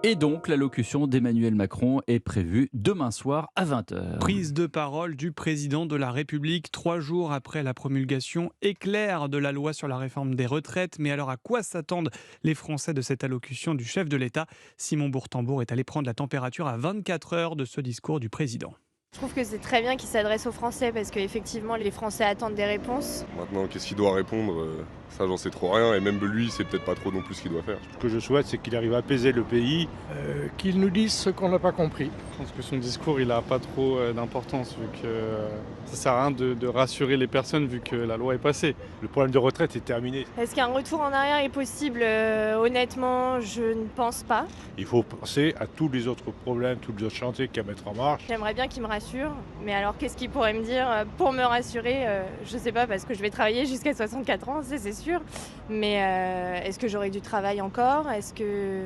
Et donc, l'allocution d'Emmanuel Macron est prévue demain soir à 20h. Prise de parole du président de la République 3 jours après la promulgation éclair de la loi sur la réforme des retraites. Mais alors à quoi s'attendent les Français de cette allocution du chef de l'État? Simon Bourtambour est allé prendre la température à 24 heures de ce discours du président. Je trouve que c'est très bien qu'il s'adresse aux Français parce qu'effectivement, les Français attendent des réponses. Maintenant, qu'est-ce qu'il doit répondre ça, j'en sais trop rien. Et même lui, c'est peut-être pas trop non plus ce qu'il doit faire. Ce que je souhaite, c'est qu'il arrive à apaiser le pays. Qu'il nous dise ce qu'on n'a pas compris. Je pense que son discours, il n'a pas trop d'importance vu que ça sert à rien de rassurer les personnes vu que la loi est passée. Le problème de retraite est terminé. Est-ce qu'un retour en arrière est possible? Honnêtement, je ne pense pas. Il faut penser à tous les autres problèmes, tous les autres chantiers qu'il y a à mettre en marche. J'aimerais bien qu'il me rassure, mais alors qu'est-ce qu'il pourrait me dire pour me rassurer? Je sais pas, parce que je vais travailler jusqu'à 64 ans, ça, c'est sûr. Mais est-ce que j'aurai du travail encore? Est-ce que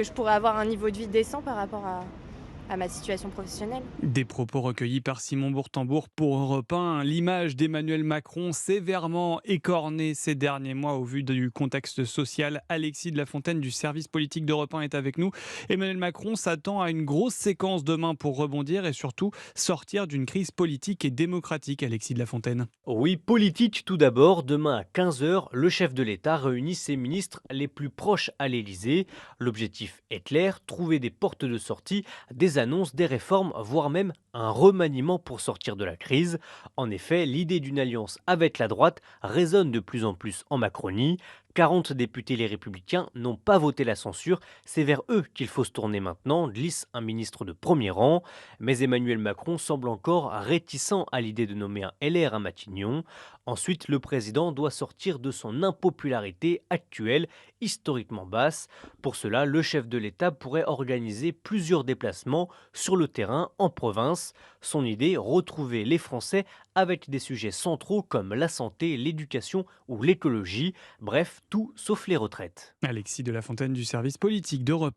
je pourrais avoir un niveau de vie décent par rapport à ma situation professionnelle? Des propos recueillis par Simon Bourtambour pour Europe 1. L'image d'Emmanuel Macron sévèrement écornée ces derniers mois au vu du contexte social. Alexis de la Fontaine du service politique d'Europe 1 est avec nous. Emmanuel Macron s'attend à une grosse séquence demain pour rebondir et surtout sortir d'une crise politique et démocratique. Alexis de la Fontaine. Oui, politique tout d'abord. Demain à 15 heures, le chef de l'État réunit ses ministres les plus proches à l'Élysée. L'objectif est clair, trouver des portes de sortie, des annonces, des réformes, voire même un remaniement pour sortir de la crise. En effet, l'idée d'une alliance avec la droite résonne de plus en plus en Macronie. 40 députés les Républicains n'ont pas voté la censure, c'est vers eux qu'il faut se tourner maintenant, glisse un ministre de premier rang. Mais Emmanuel Macron semble encore réticent à l'idée de nommer un LR à Matignon. Ensuite, le président doit sortir de son impopularité actuelle, historiquement basse. Pour cela, le chef de l'État pourrait organiser plusieurs déplacements sur le terrain, en province. Son idée, retrouver les Français avec des sujets centraux comme la santé, l'éducation ou l'écologie. Bref, tout sauf les retraites. Alexis de la Fontaine du service politique d'Europe